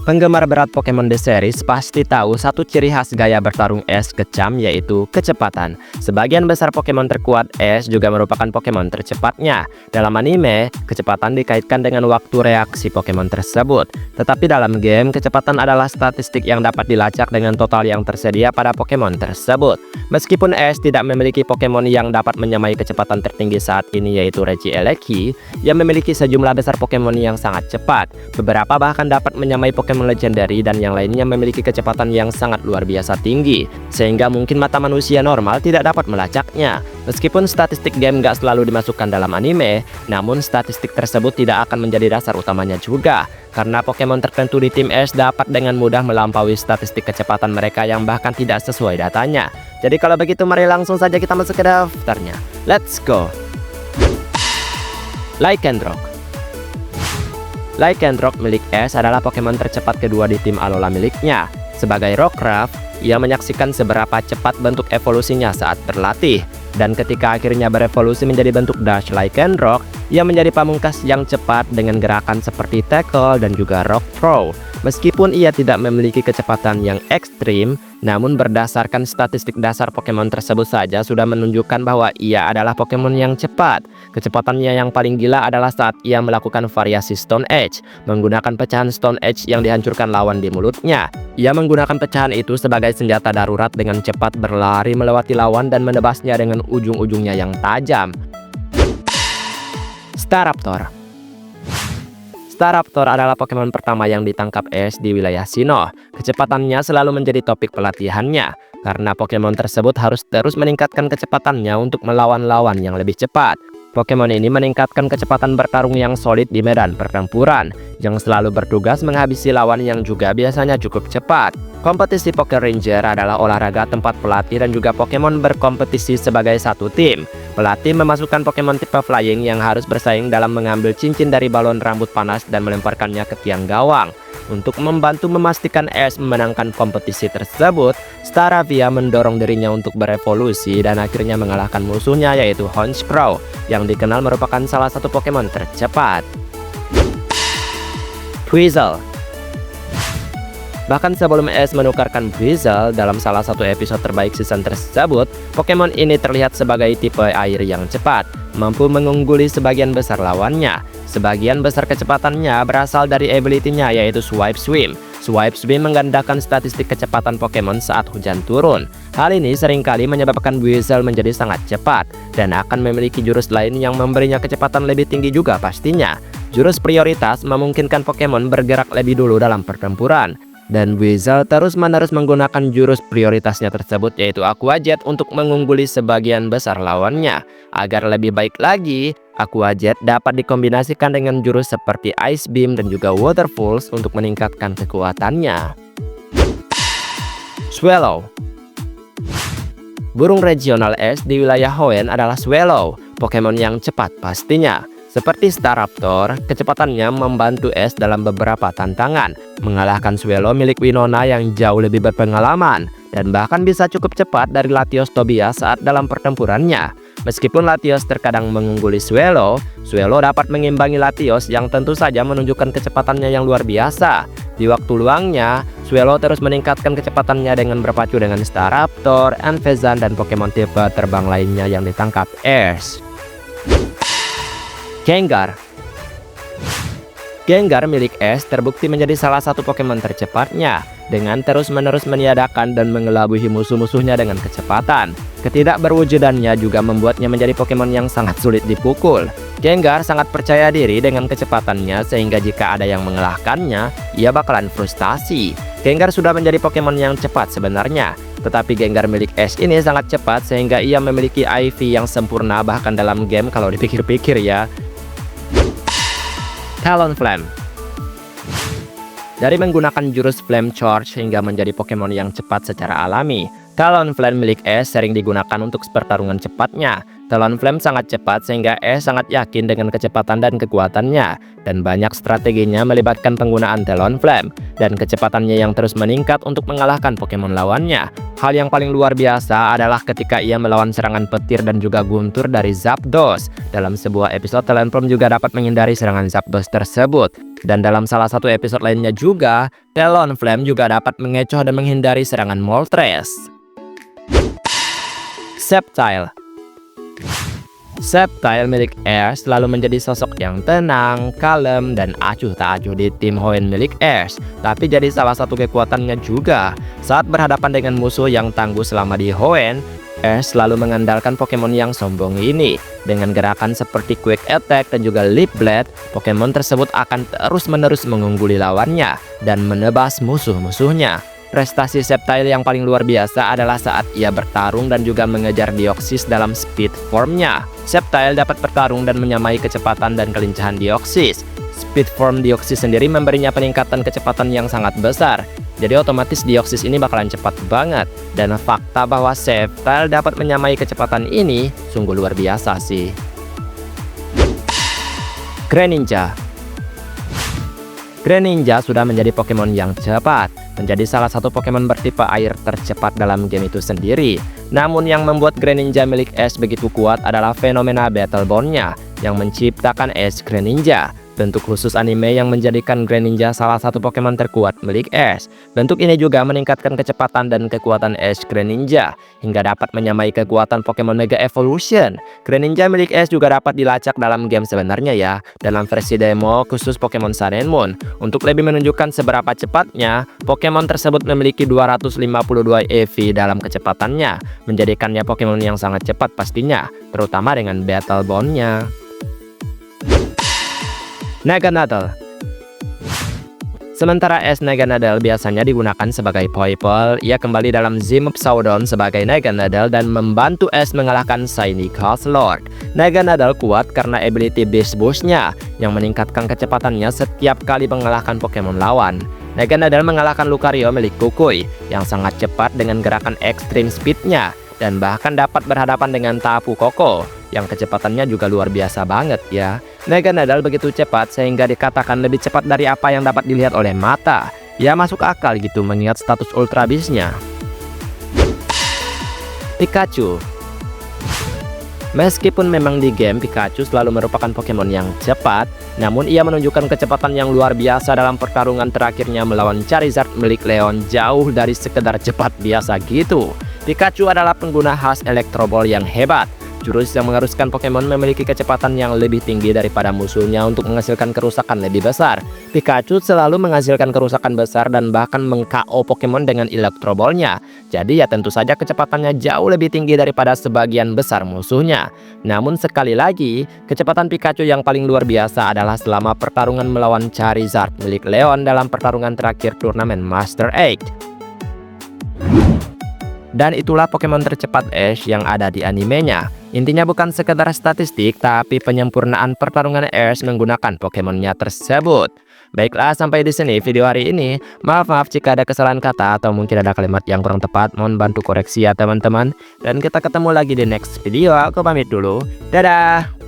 Penggemar berat Pokemon The Series pasti tahu satu ciri khas gaya bertarung Ash kecam, yaitu kecepatan. Sebagian besar Pokemon terkuat Ash juga merupakan Pokemon tercepatnya. Dalam anime, kecepatan dikaitkan dengan waktu reaksi Pokemon tersebut. Tetapi dalam game, kecepatan adalah statistik yang dapat dilacak dengan total yang tersedia pada Pokemon tersebut. Meskipun Ash tidak memiliki Pokemon yang dapat menyamai kecepatan tertinggi saat ini, yaitu Regieleki, yang memiliki sejumlah besar Pokemon yang sangat cepat. Beberapa bahkan dapat menyamai Pokemon legendary dan yang lainnya memiliki kecepatan yang sangat luar biasa tinggi, sehingga mungkin mata manusia normal tidak dapat melacaknya. Meskipun statistik game nggak selalu dimasukkan dalam anime, namun statistik tersebut tidak akan menjadi dasar utamanya juga, karena Pokemon tertentu di tim Ash dapat dengan mudah melampaui statistik kecepatan mereka yang bahkan tidak sesuai datanya. Jadi kalau begitu mari langsung saja kita masuk ke daftarnya. Let's go! Lycanroc. Lycanroc milik Ash adalah Pokemon tercepat kedua di tim Alola miliknya. Sebagai Rockruff, ia menyaksikan seberapa cepat bentuk evolusinya saat berlatih. Dan ketika akhirnya berevolusi menjadi bentuk Dash Lycanroc, ia menjadi pamungkas yang cepat dengan gerakan seperti Tackle dan juga Rock Throw. Meskipun ia tidak memiliki kecepatan yang ekstrim, namun berdasarkan statistik dasar Pokemon tersebut saja sudah menunjukkan bahwa ia adalah Pokemon yang cepat. Kecepatannya yang paling gila adalah saat ia melakukan variasi Stone Edge, menggunakan pecahan Stone Edge yang dihancurkan lawan di mulutnya. Ia menggunakan pecahan itu sebagai senjata darurat dengan cepat berlari melewati lawan dan menebasnya dengan ujung-ujungnya yang tajam. Staraptor. Staraptor adalah Pokemon pertama yang ditangkap Ash di wilayah Sinnoh. Kecepatannya selalu menjadi topik pelatihannya, karena Pokemon tersebut harus terus meningkatkan kecepatannya untuk melawan lawan yang lebih cepat. Pokemon ini meningkatkan kecepatan bertarung yang solid di medan pertempuran, yang selalu bertugas menghabisi lawan yang juga biasanya cukup cepat. Kompetisi Poké Ranger adalah olahraga tempat pelatih dan juga Pokemon berkompetisi sebagai satu tim. Pelatih memasukkan Pokemon tipe Flying yang harus bersaing dalam mengambil cincin dari balon rambut panas dan melemparkannya ke tiang gawang. Untuk membantu memastikan Ash memenangkan kompetisi tersebut, Staravia mendorong dirinya untuk berevolusi dan akhirnya mengalahkan musuhnya, yaitu Honchkrow, yang dikenal merupakan salah satu Pokemon tercepat. Buizel. Bahkan sebelum Ash menukarkan Buizel dalam salah satu episode terbaik season tersebut, Pokemon ini terlihat sebagai tipe air yang cepat, mampu mengungguli sebagian besar lawannya. Sebagian besar kecepatannya berasal dari ability-nya, yaitu Swipe Swim. Swipe Swim menggandakan statistik kecepatan Pokemon saat hujan turun. Hal ini seringkali menyebabkan Buizel menjadi sangat cepat, dan akan memiliki jurus lain yang memberinya kecepatan lebih tinggi juga pastinya. Jurus prioritas memungkinkan Pokemon bergerak lebih dulu dalam pertempuran. Dan Buizel terus-menerus menggunakan jurus prioritasnya tersebut, yaitu Aqua Jet, untuk mengungguli sebagian besar lawannya. Agar lebih baik lagi, Aqua Jet dapat dikombinasikan dengan jurus seperti Ice Beam dan juga Water Pulse untuk meningkatkan kekuatannya. Swallow. Burung regional Ash di wilayah Hoenn adalah Swallow, Pokemon yang cepat pastinya. Seperti Staraptor, kecepatannya membantu Ash dalam beberapa tantangan, mengalahkan Swallow milik Winona yang jauh lebih berpengalaman, dan bahkan bisa cukup cepat dari Latios Tobias saat dalam pertempurannya. Meskipun Latios terkadang mengungguli Swallow, Swallow dapat mengimbangi Latios yang tentu saja menunjukkan kecepatannya yang luar biasa. Di waktu luangnya, Swallow terus meningkatkan kecepatannya dengan berpacu dengan Staraptor, Anfezan, dan Pokemon tipe terbang lainnya yang ditangkap Ash. Gengar. Gengar milik Ash terbukti menjadi salah satu Pokemon tercepatnya, dengan terus-menerus meniadakan dan mengelabui musuh-musuhnya dengan kecepatan. Ketidakberwujudannya juga membuatnya menjadi Pokemon yang sangat sulit dipukul. Gengar sangat percaya diri dengan kecepatannya, sehingga jika ada yang mengalahkannya, ia bakalan frustasi. Gengar sudah menjadi Pokemon yang cepat sebenarnya, tetapi Gengar milik Ash ini sangat cepat sehingga ia memiliki IV yang sempurna bahkan dalam game kalau dipikir-pikir ya. Talonflame. Dari menggunakan jurus Flame Charge hingga menjadi Pokemon yang cepat secara alami, Talonflame milik Ash sering digunakan untuk pertarungan cepatnya. Talonflame sangat cepat sehingga Ash sangat yakin dengan kecepatan dan kekuatannya, dan banyak strateginya melibatkan penggunaan Talonflame dan kecepatannya yang terus meningkat untuk mengalahkan Pokemon lawannya. Hal yang paling luar biasa adalah ketika ia melawan serangan petir dan juga guntur dari Zapdos. Dalam sebuah episode, Talonflame juga dapat menghindari serangan Zapdos tersebut. Dan dalam salah satu episode lainnya juga, Talonflame juga dapat mengecoh dan menghindari serangan Moltres. Sceptile milik Ash selalu menjadi sosok yang tenang, kalem, dan acuh tak acuh di tim Hoenn milik Ash. Tapi jadi salah satu kekuatannya juga. Saat berhadapan dengan musuh yang tangguh selama di Hoenn, Ash selalu mengandalkan Pokemon yang sombong ini. Dengan gerakan seperti Quick Attack dan juga Leaf Blade, Pokemon tersebut akan terus-menerus mengungguli lawannya dan menebas musuh-musuhnya. Prestasi Sceptile yang paling luar biasa adalah saat ia bertarung dan juga mengejar Deoxys dalam speed formnya. Sceptile dapat bertarung dan menyamai kecepatan dan kelincahan Deoxys. Speed form Deoxys sendiri memberinya peningkatan kecepatan yang sangat besar. Jadi otomatis Deoxys ini bakalan cepat banget. Dan fakta bahwa Sceptile dapat menyamai kecepatan ini sungguh luar biasa sih. Greninja sudah menjadi Pokemon yang cepat, menjadi salah satu Pokemon bertipe air tercepat dalam game itu sendiri. Namun yang membuat Greninja milik Ash begitu kuat adalah fenomena Battlebond-nya yang menciptakan Ash Greninja. Bentuk khusus anime yang menjadikan Greninja salah satu Pokemon terkuat milik Ash. Bentuk ini juga meningkatkan kecepatan dan kekuatan Ash Greninja hingga dapat menyamai kekuatan Pokemon Mega Evolution. Greninja milik Ash juga dapat dilacak dalam game sebenarnya ya, dalam versi demo khusus Pokemon Sun and Moon. Untuk lebih menunjukkan seberapa cepatnya, Pokemon tersebut memiliki 252 EV dalam kecepatannya, menjadikannya Pokemon yang sangat cepat pastinya, terutama dengan Battlebond-nya. Naganadel. Sementara Ash Naganadel biasanya digunakan sebagai foible, ia kembali dalam Zim Psaudon sebagai Naganadel dan membantu Ash mengalahkan Shiny Cosslord. Naganadel kuat karena ability Beast Boost-nya yang meningkatkan kecepatannya setiap kali mengalahkan Pokemon lawan. Naganadel mengalahkan Lucario milik Kukui yang sangat cepat dengan gerakan Extreme Speed-nya dan bahkan dapat berhadapan dengan Tapu Koko yang kecepatannya juga luar biasa banget ya. Naganadel begitu cepat sehingga dikatakan lebih cepat dari apa yang dapat dilihat oleh mata. Ya masuk akal gitu mengingat status Ultra Beast-nya. Pikachu. Meskipun memang di game Pikachu selalu merupakan Pokemon yang cepat, namun ia menunjukkan kecepatan yang luar biasa dalam pertarungan terakhirnya melawan Charizard milik Leon jauh dari sekedar cepat biasa gitu. Pikachu adalah pengguna khas Electro Ball yang hebat. Jurus yang mengharuskan Pokemon memiliki kecepatan yang lebih tinggi daripada musuhnya untuk menghasilkan kerusakan lebih besar. Pikachu selalu menghasilkan kerusakan besar dan bahkan meng-KO Pokemon dengan Electro Ball-nya. Jadi ya tentu saja kecepatannya jauh lebih tinggi daripada sebagian besar musuhnya. Namun sekali lagi, kecepatan Pikachu yang paling luar biasa adalah selama pertarungan melawan Charizard milik Leon dalam pertarungan terakhir turnamen Master 8. Dan itulah Pokemon tercepat Ash yang ada di animenya. Intinya bukan sekedar statistik, tapi penyempurnaan pertarungan Ash menggunakan Pokemonnya tersebut. Baiklah, sampai di sini video hari ini. Maaf jika ada kesalahan kata atau mungkin ada kalimat yang kurang tepat. Mohon bantu koreksi ya teman-teman. Dan kita ketemu lagi di next video. Aku pamit dulu. Dadah!